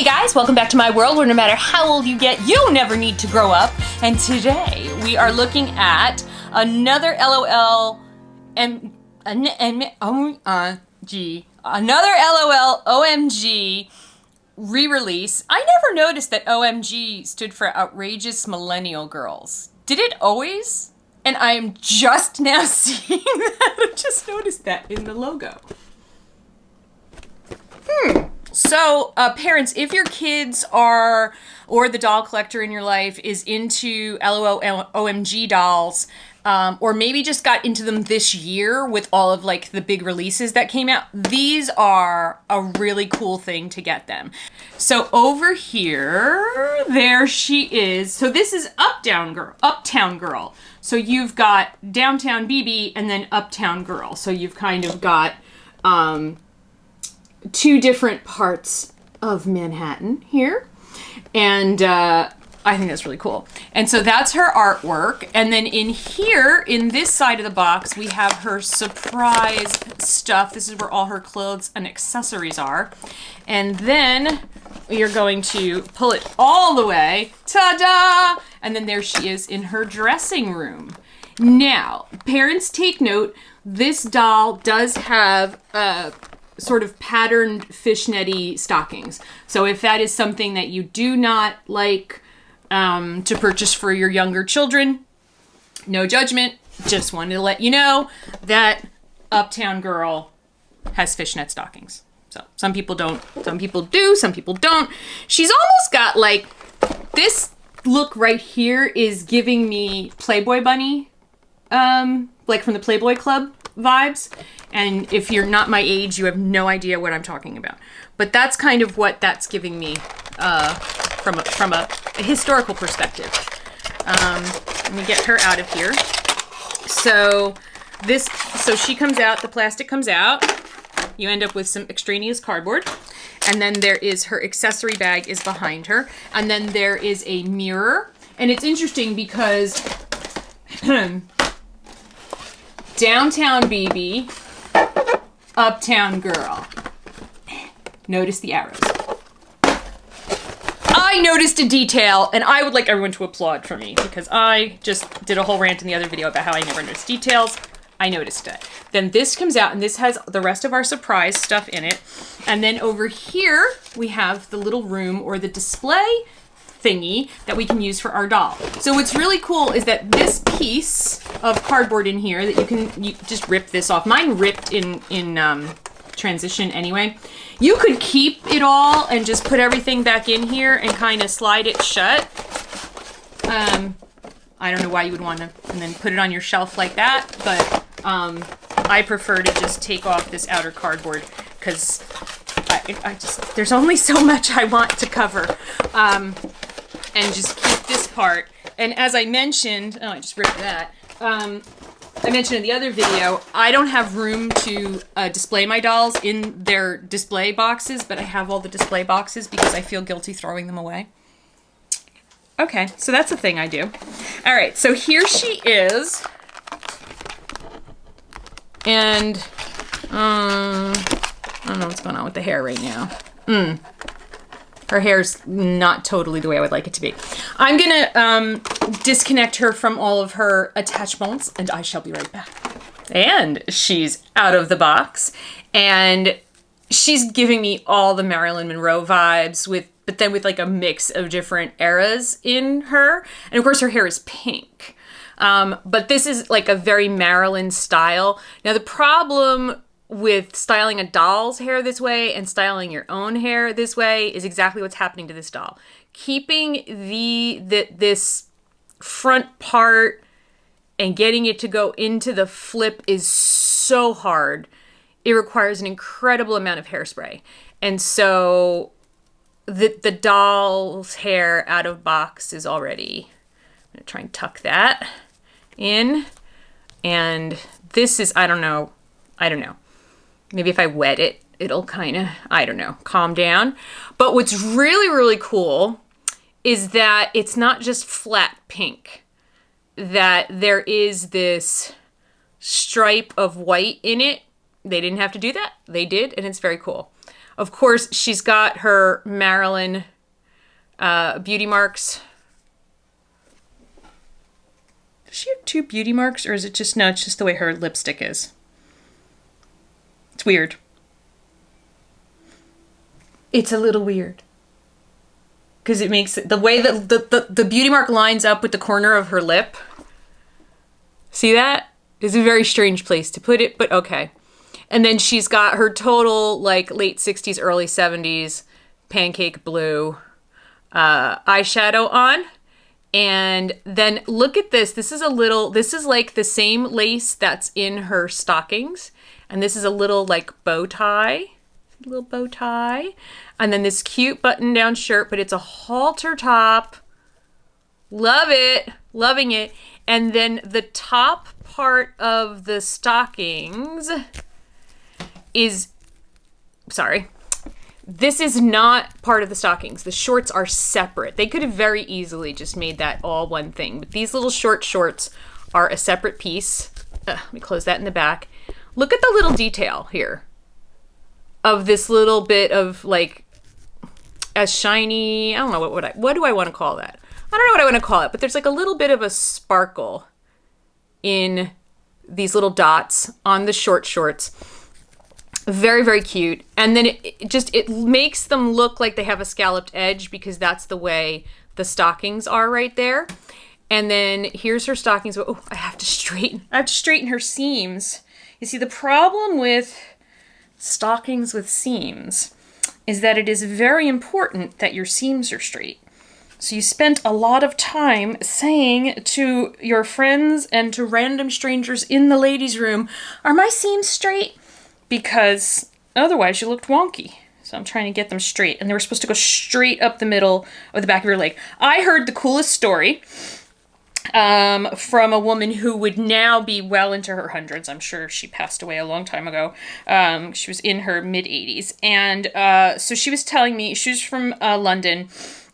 Hey guys, welcome back to my world where no matter how old you get, you never need to grow up. And today we are looking at another LOL OMG re-release. I never noticed that OMG stood for Outrageous Millennial Girls. Did it always? And I am just now seeing that. I just noticed that in the logo. So, parents, if your kids are, or the doll collector in your life is into LOL OMG dolls, or maybe just got into them this year with all of like the big releases that came out, these are a really cool thing to get them. So over here, there she is. So this is Uptown Girl. So you've got Downtown BB and then Uptown Girl. So you've kind of got, two different parts of Manhattan here. And I think that's really cool. And so that's her artwork. And then in here, in this side of the box, we have her surprise stuff. This is where all her clothes and accessories are. And then you're going to pull it all the way. Ta-da! And then there she is in her dressing room. Now, parents take note, this doll does have sort of patterned fishnetty stockings. So if that is something that you do not like to purchase for your younger children, no judgment. Just wanted to let you know that Uptown Girl has fishnet stockings. So some people don't, some people do, some people don't. She's almost got like, this look right here is giving me Playboy Bunny, like from the Playboy Club vibes. And if you're not my age, you have no idea what I'm talking about. But that's kind of what that's giving me from a historical perspective. Let me get her out of here. So she comes out, the plastic comes out. You end up with some extraneous cardboard. And then there is her accessory bag is behind her. And then there is a mirror. And it's interesting because Downtown BB, Uptown Girl. Notice the arrows. I noticed a detail, and I would like everyone to applaud for me, because I just did a whole rant in the other video about how I never noticed details. I noticed it. Then this comes out, and this has the rest of our surprise stuff in it. And then over here, we have the little room, or the display thingy that we can use for our doll. So what's really cool is that this piece of cardboard in here that you just rip this off. Mine ripped in transition anyway. You could keep it all and just put everything back in here and kind of slide it shut. I don't know why you would want to and then put it on your shelf like that, but I prefer to just take off this outer cardboard because I just, there's only so much I want to cover. And just keep this part. And as I mentioned, oh, I just ripped that. I mentioned in the other video, I don't have room to display my dolls in their display boxes, but I have all the display boxes because I feel guilty throwing them away. Okay, so that's a thing I do. All right, so here she is. And I don't know what's going on with the hair right now. Her hair's not totally the way I would like it to be. I'm gonna disconnect her from all of her attachments, and I shall be right back. And she's out of the box, and she's giving me all the Marilyn Monroe vibes but then with like a mix of different eras in her. And of course her hair is pink. But this is like a very Marilyn style. Now the problem with styling a doll's hair this way and styling your own hair this way is exactly what's happening to this doll. Keeping this front part and getting it to go into the flip is so hard. It requires an incredible amount of hairspray. And so the doll's hair out of box is already, I'm gonna try and tuck that in. And this is, I don't know. Maybe if I wet it, it'll kind of, I don't know, calm down. But what's really, really cool is that it's not just flat pink. That there is this stripe of white in it. They didn't have to do that. They did, and it's very cool. Of course, she's got her Marilyn beauty marks. Does she have 2 beauty marks, or is it just, no, it's just the way her lipstick is. It's weird. It's a little weird. Because it makes it, the way that the beauty mark lines up with the corner of her lip. See that? It's a very strange place to put it, but okay. And then she's got her total, like, late 60s, early 70s pancake blue eyeshadow on. And then look at this. This is like the same lace that's in her stockings. And this is a little, like, bow tie. Little bow tie. And then this cute button-down shirt, but it's a halter top. Love it. Loving it. And then the top part of the stockings is, sorry, this is not part of the stockings. The shorts are separate. They could have very easily just made that all one thing, but these little short shorts are a separate piece. Let me close that in the back. Look at the little detail here of this little bit of, like, as shiny, I don't know, what do I want to call that? I don't know what I want to call it, but there's like a little bit of a sparkle in these little dots on the short shorts. Very, very cute. And then it makes them look like they have a scalloped edge because that's the way the stockings are right there. And then here's her stockings. Oh, I have to straighten her seams. You see, the problem with stockings with seams is that it is very important that your seams are straight. So you spent a lot of time saying to your friends and to random strangers in the ladies' room, "Are my seams straight?" Because otherwise you looked wonky. So I'm trying to get them straight. And they were supposed to go straight up the middle of the back of your leg. I heard the coolest story from a woman who would now be well into her hundreds. I'm sure she passed away a long time ago. She was in her mid-80s. And so she was telling me, she was from London,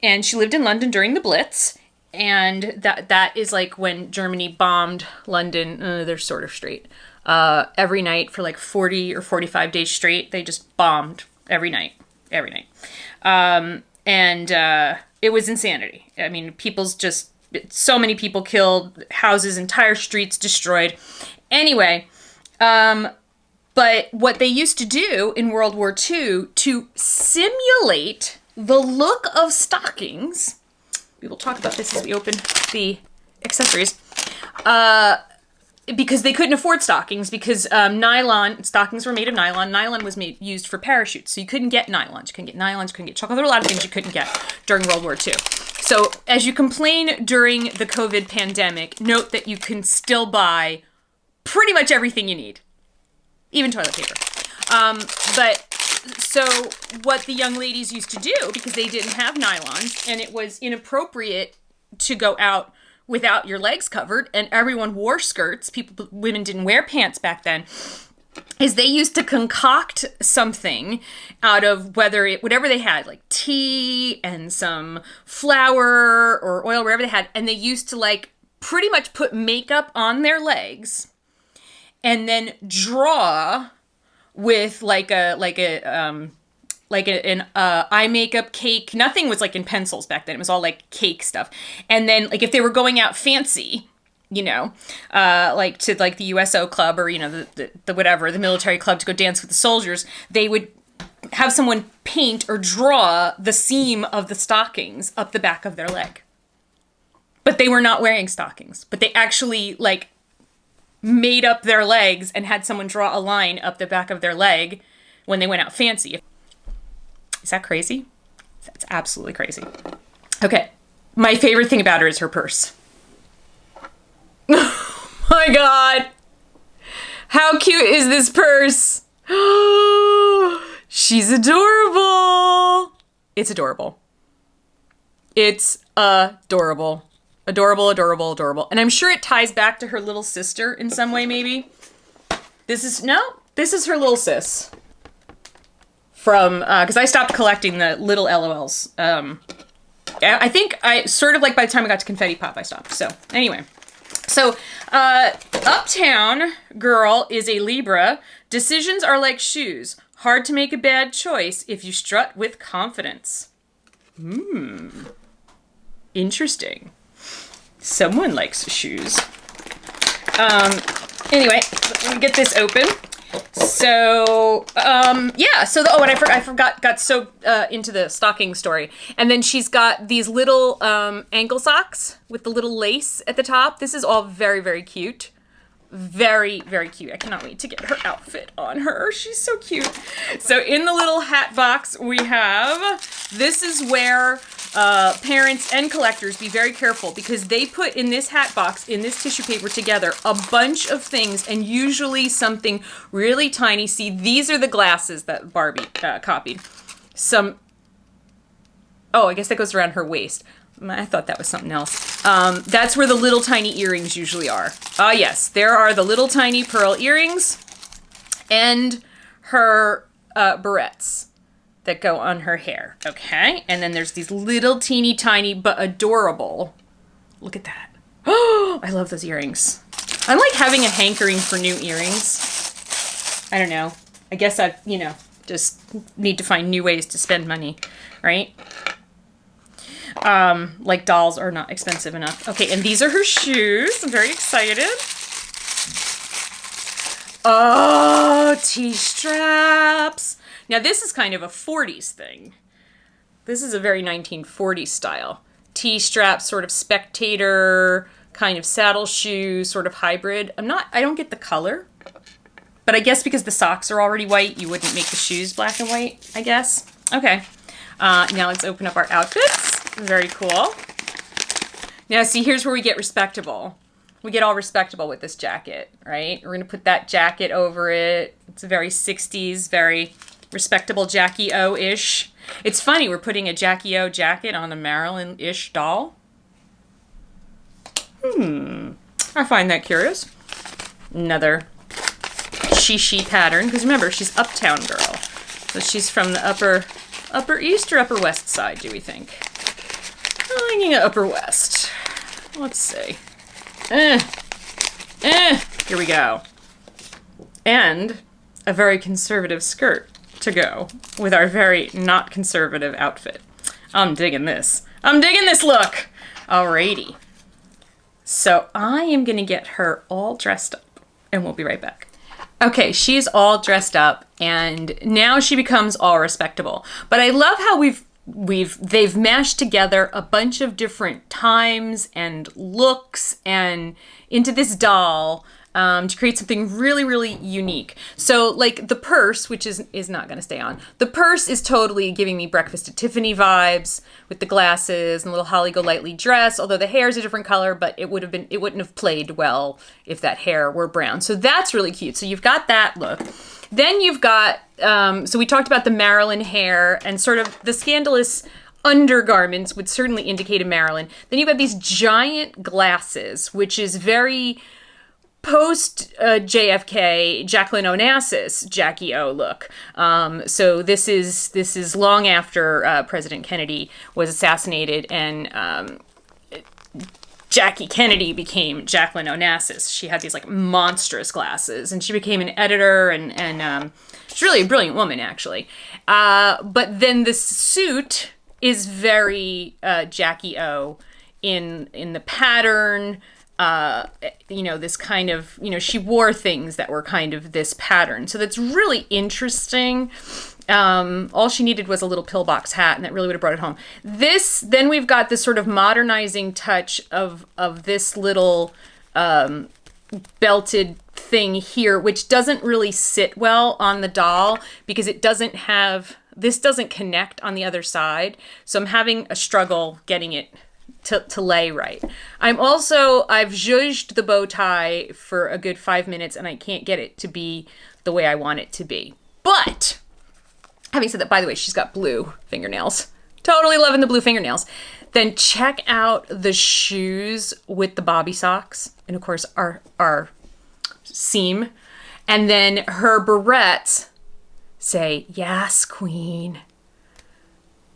and she lived in London during the Blitz. And that is like when Germany bombed London. They're sort of straight. Every night for like 40 or 45 days straight. They just bombed every night. It was insanity. I mean, so many people killed, houses, entire streets destroyed. Anyway, but what they used to do in World War II to simulate the look of stockings, we will talk about this as we open the accessories, because they couldn't afford stockings because stockings were made of nylon. Nylon was used for parachutes, so you couldn't get nylons. You couldn't get nylons, you couldn't get chocolate. There were a lot of things you couldn't get during World War II. So as you complain during the COVID pandemic, note that you can still buy pretty much everything you need, even toilet paper. But so what the young ladies used to do, because they didn't have nylons and it was inappropriate to go out without your legs covered, and everyone wore skirts. Women didn't wear pants back then. Is they used to concoct something out of whatever they had, like tea and some flour or oil, whatever they had, and they used to like pretty much put makeup on their legs, and then draw with an eye makeup cake. Nothing was like in pencils back then. It was all like cake stuff. And then like if they were going out fancy, like to like the USO club or, the whatever, the military club to go dance with the soldiers, they would have someone paint or draw the seam of the stockings up the back of their leg. But they were not wearing stockings, but they actually like made up their legs and had someone draw a line up the back of their leg when they went out fancy. Is that crazy? That's absolutely crazy. Okay. My favorite thing about her is her purse. Oh my God. How cute is this purse? She's adorable. It's adorable. It's adorable. Adorable, adorable, adorable. And I'm sure it ties back to her little sister in some way, maybe. This is her little sis. From, because I stopped collecting the little LOLs. I think I sort of like by the time I got to Confetti Pop, I stopped. So anyway, Uptown girl is a Libra. Decisions are like shoes. Hard to make a bad choice if you strut with confidence. Interesting. Someone likes shoes. Anyway, let me get this open. So, yeah, so, and I forgot, got so into the stocking story. And then she's got these little ankle socks with the little lace at the top. This is all very, very cute. Very, very cute. I cannot wait to get her outfit on her. She's so cute. So in the little hat box we have, this is where parents and collectors be very careful, because they put in this hat box, in this tissue paper together, a bunch of things, and usually something really tiny. See, these are the glasses that Barbie copied. Oh, I guess that goes around her waist. I thought that was something else. That's where the little tiny earrings usually are. Yes, there are the little tiny pearl earrings and her barrettes that go on her hair. Okay, and then there's these little teeny tiny but adorable. Look at that. Oh, I love those earrings. I'm like having a hankering for new earrings. I don't know. I guess I've, just need to find new ways to spend money, right? Like dolls are not expensive enough. Okay, and these are her shoes. I'm very excited. Oh, T-straps. Now this is kind of a 40s thing. This is a very 1940s style. T-strap, sort of spectator, kind of saddle shoe, sort of hybrid. I don't get the color, but I guess because the socks are already white, you wouldn't make the shoes black and white, I guess. Okay, now let's open up our outfits. Very cool. Now, see, here's where we get respectable. We get all respectable with this jacket, right? We're going to put that jacket over it. It's a very 60s, very respectable Jackie O-ish. It's funny, we're putting a Jackie O jacket on a Marilyn-ish doll. I find that curious. Another she pattern, because remember, she's Uptown girl. So she's from the upper east or upper west side, do we think? I'm thinking upper west. Let's see. Here we go. And a very conservative skirt to go with our very not conservative outfit. I'm digging this. I'm digging this look. Alrighty. So I am going to get her all dressed up, and we'll be right back. Okay, she's all dressed up, and now she becomes all respectable. But I love how they've mashed together a bunch of different times and looks and into this doll to create something really, really unique. So like the purse, which is not going to stay on. The purse is totally giving me Breakfast at Tiffany vibes with the glasses and the little Holly Golightly dress, although the hair is a different color, but it wouldn't have played well if that hair were brown. So that's really cute. So you've got that look. Then you've got, so we talked about the Marilyn hair and sort of the scandalous undergarments would certainly indicate a Marilyn. Then you've got these giant glasses, which is very post JFK Jacqueline Onassis Jackie O look. So this is long after President Kennedy was assassinated and Jackie Kennedy became Jacqueline Onassis. She had these like monstrous glasses, and she became an editor, and she's really a brilliant woman, actually. But then the suit is very Jackie O in the pattern. This kind of, she wore things that were kind of this pattern. So that's really interesting. All she needed was a little pillbox hat, and that really would have brought it home. Then we've got this sort of modernizing touch of this little belted thing here, which doesn't really sit well on the doll because this doesn't connect on the other side. So I'm having a struggle getting it to lay right. I've zhuzhed the bow tie for a good 5 minutes, and I can't get it to be the way I want it to be. But having said that, by the way, she's got blue fingernails. Totally loving the blue fingernails. Then check out the shoes with the bobby socks. And of course, our seam. And then her barrettes say, "Yes, queen."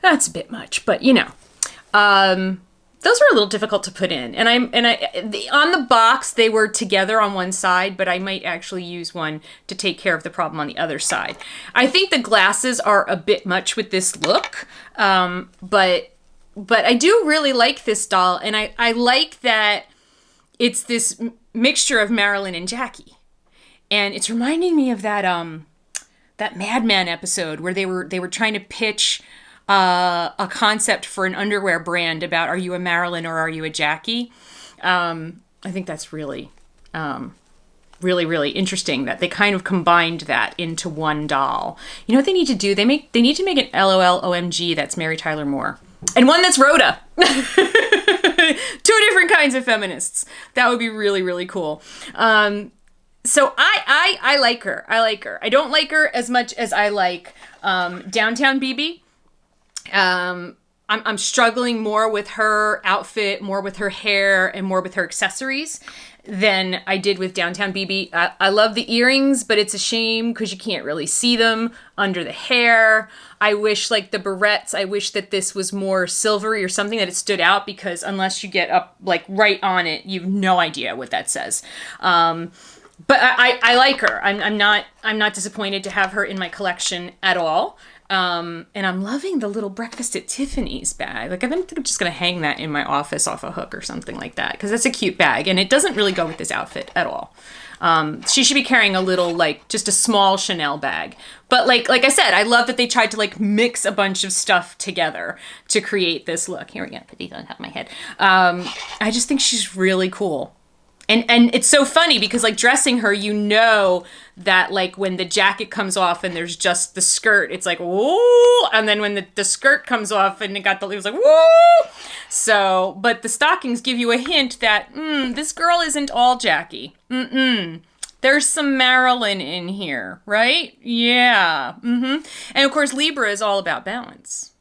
That's a bit much, but those were a little difficult to put in. And on the box, they were together on one side, but I might actually use one to take care of the problem on the other side. I think the glasses are a bit much with this look, but I do really like this doll, and I like that it's this mixture of Marilyn and Jackie. And it's reminding me of that Mad Men episode where they were trying to pitch a concept for an underwear brand about, are you a Marilyn or are you a Jackie? I think that's really, really, really interesting that they kind of combined that into one doll. You know what they need to do? They need to make an LOL OMG that's Mary Tyler Moore. And one that's Rhoda. Two different kinds of feminists. That would be really, really cool. So I like her. I like her. I don't like her as much as I like Downtown BB. I'm struggling more with her outfit, more with her hair, and more with her accessories than I did with Downtown BB. I love the earrings, but it's a shame because you can't really see them under the hair. I wish, like the barrettes, I wish that this was more silvery or something, that it stood out, because unless you get up like right on it, you have no idea what that says. But I like her. I'm not disappointed to have her in my collection at all. And I'm loving the little Breakfast at Tiffany's bag. Like, I think I'm just going to hang that in my office off a hook or something like that, because that's a cute bag, and it doesn't really go with this outfit at all. She should be carrying a little, like, just a small Chanel bag. But like I said, I love that they tried to, like, mix a bunch of stuff together to create this look. Here we go, put these on top of my head. I just think she's really cool. And it's so funny because, like, dressing her, you know that, like, when the jacket comes off and there's just the skirt, it's like, woo! And then when the skirt comes off and it was like, woo! So, but the stockings give you a hint that, this girl isn't all Jackie. There's some Marilyn in here, right? Yeah. And, of course, Libra is all about balance.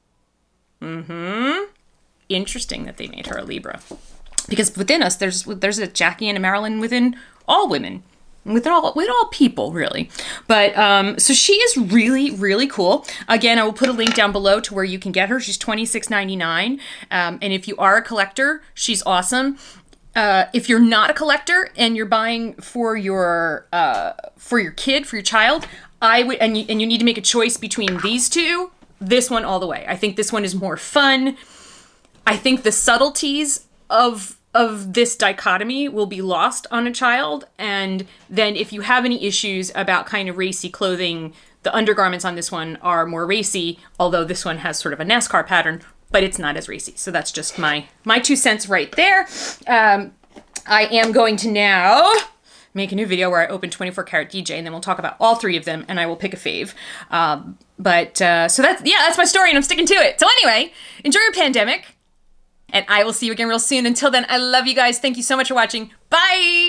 Interesting that they made her a Libra. Because within us, there's a Jackie and a Marilyn within all women, with all people, really. But so she is really, really cool. Again, I will put a link down below to where you can get her. She's $26.99, and if you are a collector, she's awesome. If you're not a collector and you're buying for your kid, for your child, I would, and you need to make a choice between these two. This one all the way. I think this one is more fun. I think the subtleties of this dichotomy will be lost on a child. And then if you have any issues about kind of racy clothing, the undergarments on this one are more racy, although this one has sort of a NASCAR pattern, but it's not as racy. So that's just my 2 cents right there. I am going to now make a new video where I open 24 Karat DJ, and then we'll talk about all 3 of them, and I will pick a fave. So that's my story, and I'm sticking to it. So anyway, enjoy your pandemic. And I will see you again real soon. Until then, I love you guys. Thank you so much for watching. Bye!